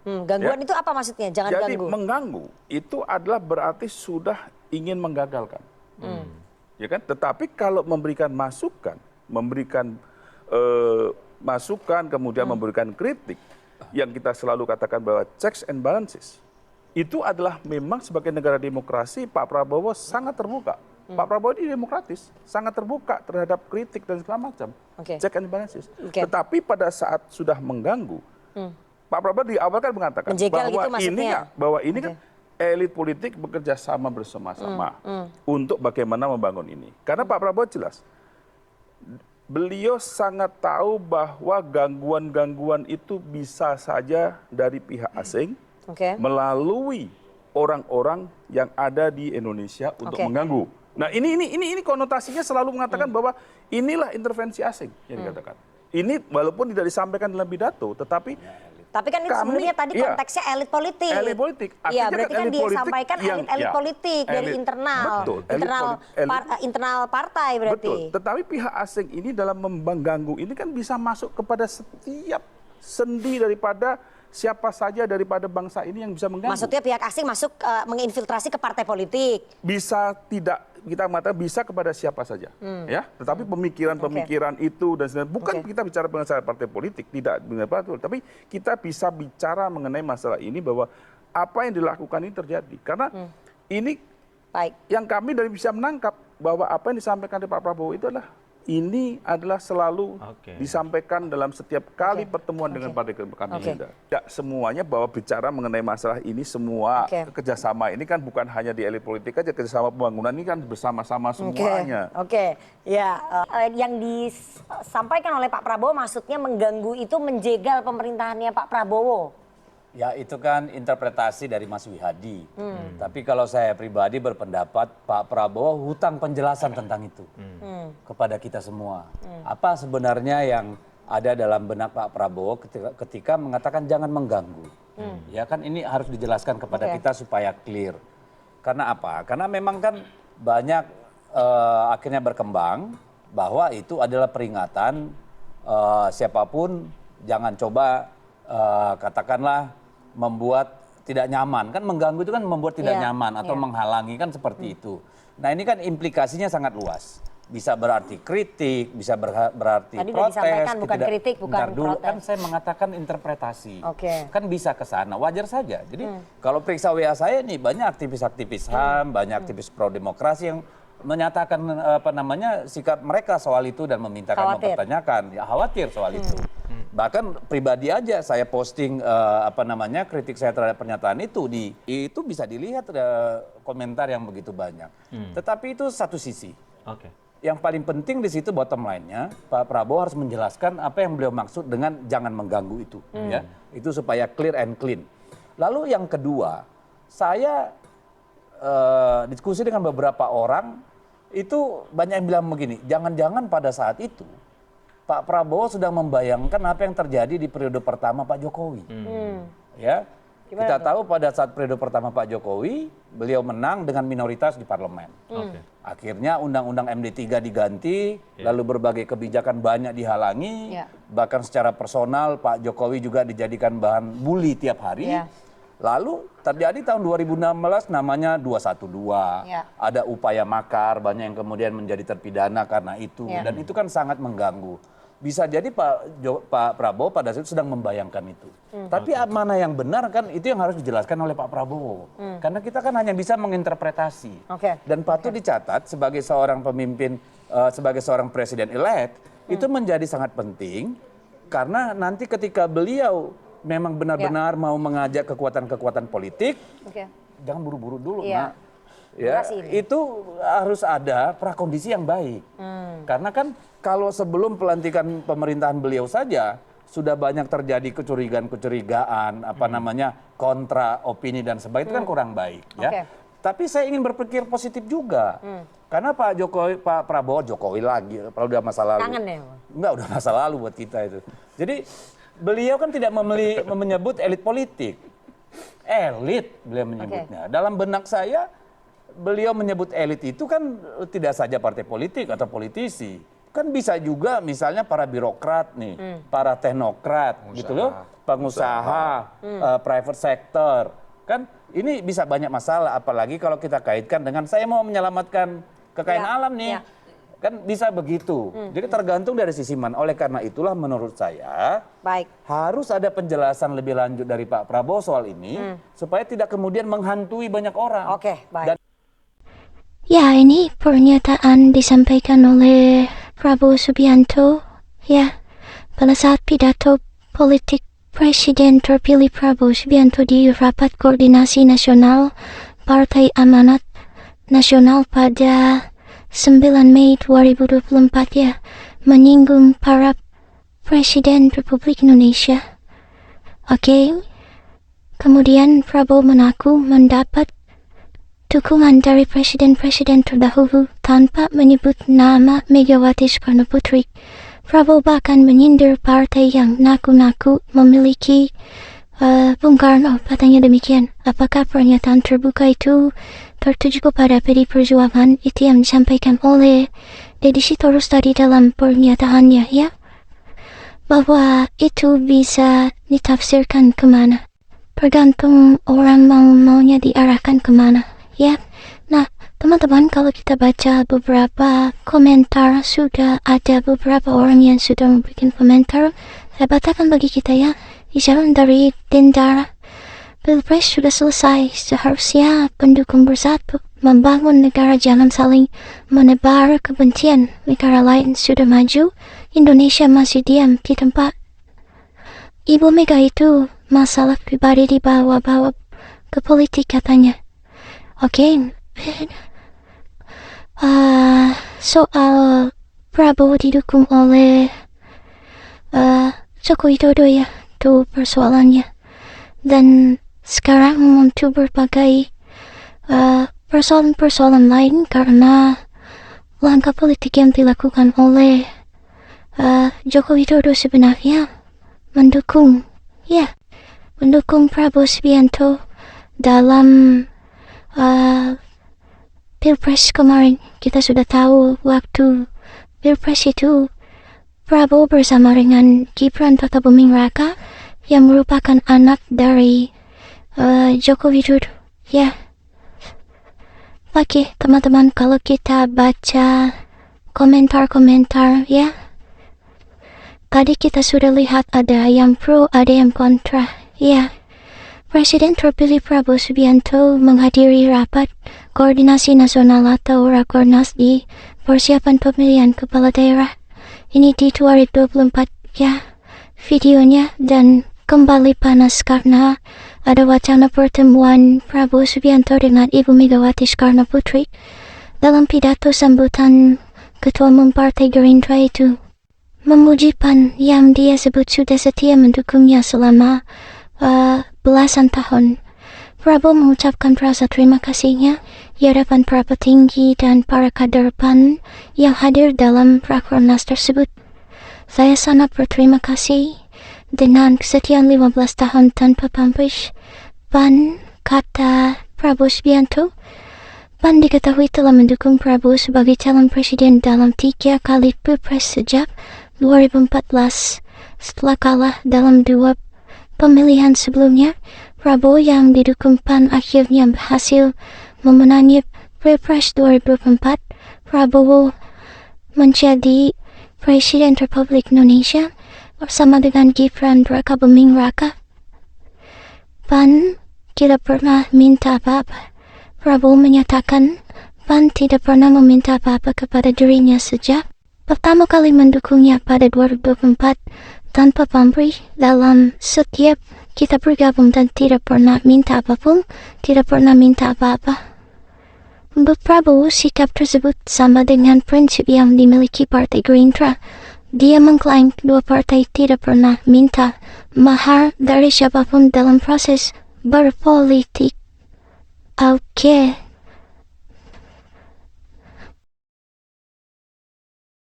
Gangguan itu apa maksudnya? Jangan Jadi ganggu. mengganggu itu adalah berarti sudah ingin menggagalkan. Ya kan? Tetapi kalau memberikan masukan, masukan kemudian memberikan kritik yang kita selalu katakan bahwa checks and balances itu adalah memang sebagai negara demokrasi Pak Prabowo sangat terbuka. Pak Prabowo ini demokratis, sangat terbuka terhadap kritik dan segala macam. Check and balances. Tetapi pada saat sudah mengganggu, Pak Prabowo di awal kan mengatakan menjegal bahwa ini kan elit politik bekerja sama bersama-sama untuk bagaimana membangun ini. Karena Pak Prabowo jelas, beliau sangat tahu bahwa gangguan-gangguan itu bisa saja dari pihak asing melalui orang-orang yang ada di Indonesia untuk mengganggu. Nah ini konotasinya selalu mengatakan bahwa inilah intervensi asing yang dikatakan. Ini walaupun tidak disampaikan dalam pidato, tetapi kan itu sebenarnya tadi konteksnya elit politik. Elit politik. Iya, berarti kan dia sampaikan elit politik dari internal. Betul. Internal partai berarti. Betul. Tetapi pihak asing ini dalam mengganggu ini kan bisa masuk kepada setiap sendi daripada siapa saja daripada bangsa ini yang bisa mengganggu. Maksudnya pihak asing masuk menginfiltrasi ke partai politik. Bisa tidak, kita mengatakan bisa kepada siapa saja, ya. Tetapi pemikiran-pemikiran itu dan sebenarnya bukan kita bicara mengenai partai politik, tidak benar, tapi kita bisa bicara mengenai masalah ini bahwa apa yang dilakukan ini terjadi. Karena ini yang kami dari bisa menangkap bahwa apa yang disampaikan oleh Pak Prabowo itu adalah selalu disampaikan dalam setiap kali pertemuan dengan partai kami. Tidak semuanya bahwa bicara mengenai masalah ini semua kerjasama ini kan bukan hanya di elit politik aja, kerjasama pembangunan ini kan bersama-sama semuanya. Yang disampaikan oleh Pak Prabowo maksudnya mengganggu itu menjegal pemerintahannya Pak Prabowo. Ya itu kan interpretasi dari Mas Wihadi. Tapi kalau saya pribadi berpendapat Pak Prabowo hutang penjelasan tentang itu kepada kita semua. Apa sebenarnya yang ada dalam benak Pak Prabowo ketika mengatakan jangan mengganggu. Ya kan ini harus dijelaskan kepada kita supaya clear. Karena apa? Karena memang kan banyak akhirnya berkembang bahwa itu adalah peringatan siapapun jangan coba katakanlah membuat tidak nyaman. Kan mengganggu itu kan membuat tidak nyaman atau menghalangi kan seperti itu. Nah ini kan implikasinya sangat luas. Bisa berarti kritik, bisa berarti tadi protes. Tadi disampaikan bukan kritik, bukan protes. Kan saya mengatakan interpretasi. Kan bisa ke sana, wajar saja. Jadi kalau periksa WA saya nih banyak aktivis-aktivis HAM, banyak aktivis pro-demokrasi yang menyatakan sikap mereka soal itu dan memintakan mempertanyakan. Ya khawatir soal itu. Bahkan pribadi aja saya posting kritik saya terhadap pernyataan itu bisa dilihat komentar yang begitu banyak. Tetapi itu satu sisi. Yang paling penting di situ bottom line-nya Pak Prabowo harus menjelaskan apa yang beliau maksud dengan jangan mengganggu itu, ya. Itu supaya clear and clean. Lalu yang kedua, saya diskusi dengan beberapa orang itu banyak yang bilang begini, jangan-jangan pada saat itu Pak Prabowo sudah membayangkan apa yang terjadi di periode pertama Pak Jokowi. Ya, kita tahu pada saat periode pertama Pak Jokowi, beliau menang dengan minoritas di parlemen. Akhirnya Undang-Undang MD3 diganti, lalu berbagai kebijakan banyak dihalangi, bahkan secara personal Pak Jokowi juga dijadikan bahan bully tiap hari. Lalu terjadi tahun 2016 namanya 212, ada upaya makar, banyak yang kemudian menjadi terpidana karena itu, dan itu kan sangat mengganggu. Bisa jadi Pak Prabowo pada saat itu sedang membayangkan itu. Tapi mana yang benar kan itu yang harus dijelaskan oleh Pak Prabowo. Karena kita kan hanya bisa menginterpretasi. Dan patut dicatat sebagai seorang pemimpin, sebagai seorang presiden elect, itu menjadi sangat penting. Karena nanti ketika beliau memang benar-benar mau mengajak kekuatan-kekuatan politik, jangan buru-buru dulu, Nak. Ya, itu harus ada prakondisi yang baik. Karena kan kalau sebelum pelantikan pemerintahan beliau saja sudah banyak terjadi kecurigaan, kontra opini dan sebagainya, itu kan kurang baik, ya. Tapi saya ingin berpikir positif juga. Karena Pak Jokowi lagi, kalau udah masa lalu. Kangen ya? Enggak, udah masa lalu buat kita itu. Jadi beliau kan tidak menyebut elit politik. Elit beliau menyebutnya. Dalam benak saya beliau menyebut elit itu kan tidak saja partai politik atau politisi, Kan bisa juga misalnya para birokrat nih, para teknokrat gitu loh, pengusaha, private sector. Kan ini bisa banyak masalah, apalagi kalau kita kaitkan dengan saya mau menyelamatkan kekayaan alam nih. Kan bisa begitu. Jadi tergantung dari sisi mana. Oleh karena itulah menurut saya harus ada penjelasan lebih lanjut dari Pak Prabowo soal ini supaya tidak kemudian menghantui banyak orang. Oke, baik. Ya, ini pernyataan disampaikan oleh Prabowo Subianto, ya, pada saat pidato politik Presiden terpilih Prabowo Subianto di Rapat Koordinasi Nasional Partai Amanat Nasional pada 9 Mei 2024 ya, menyinggung para Presiden Republik Indonesia. Oke, kemudian Prabowo mengaku mendapat dukungan dari presiden-presiden terdahulu tanpa menyebut nama Megawati Soekarno Putri. Prabowo bahkan menyindir partai yang naku-naku memiliki Bung Karno, katanya demikian. Apakah pernyataan terbuka itu tertuju kepada PD Perjuangan? Itu yang disampaikan oleh Deddy Sitorus tadi dalam pernyataannya, ya. Bahwa itu bisa ditafsirkan kemana. Tergantung orang maunya diarahkan kemana. Ya, nah teman-teman, kalau kita baca beberapa komentar, sudah ada beberapa orang yang sudah memberikan komentar. Saya bacakan bagi kita ya. Isyarat dari Dendara, Pilpres sudah selesai, seharusnya pendukung bersatu membangun negara, jangan saling menebar kebencian. Negara lain sudah maju, Indonesia masih diam di tempat. Ibu Mega itu masalah pribadi dibawa-bawa ke politik katanya. Oke, soal Prabowo didukung oleh Joko Widodo ya, itu persoalannya. Dan sekarang muncul berbagai persoalan-persoalan lain karena langkah politik yang dilakukan oleh Joko Widodo sebenarnya mendukung Prabowo Subianto dalam Pilpres kemarin. Kita sudah tahu waktu Pilpres itu Prabowo bersama dengan Gibran Rakabuming Raka yang merupakan anak dari Joko Widodo. Ya. Oke, teman-teman, kalau kita baca komentar-komentar ya. Tadi kita sudah lihat ada yang pro, ada yang kontra. Ya. Presiden terpilih Prabowo Subianto menghadiri rapat koordinasi nasional atau Rakornas di persiapan pemilihan kepala daerah. Ini di 2024 ya videonya, dan kembali panas karena ada wacana pertemuan Prabowo Subianto dengan Ibu Megawati Soekarno Putri. Dalam pidato sambutan, Ketua Umum Partai Gerindra itu memuji PAN yang dia sebut sudah setia mendukungnya selama belasan tahun. Prabowo mengucapkan rasa terima kasihnya di hadapan para petinggi dan para kader PAN yang hadir dalam Rakornas tersebut. Saya sangat berterima kasih dengan kesetiaan 15 tahun tanpa pamrih PAN, kata Prabowo Subianto. PAN diketahui telah mendukung Prabowo sebagai calon presiden dalam 3 kali Pilpres sejak 2014. Setelah kalah dalam 2 pemilihan sebelumnya, Prabowo yang didukung PAN akhirnya berhasil memenangi Pilpres 2024. Prabowo menjadi Presiden Republik Indonesia bersama dengan Gibran Rakabuming Raka. PAN tidak pernah minta apa-apa. Prabowo menyatakan PAN tidak pernah meminta apa-apa kepada dirinya sejak pertama kali mendukungnya pada 2024 tanpa pamrih dalam setiap kita bergabung, dan tidak pernah minta apapun, tidak pernah minta apa-apa. Menurut Prabowo, sikap tersebut sama dengan prinsip yang dimiliki Partai Gerindra. Dia mengklaim kedua partai tidak pernah minta mahar dari siapapun dalam proses berpolitik. Oke.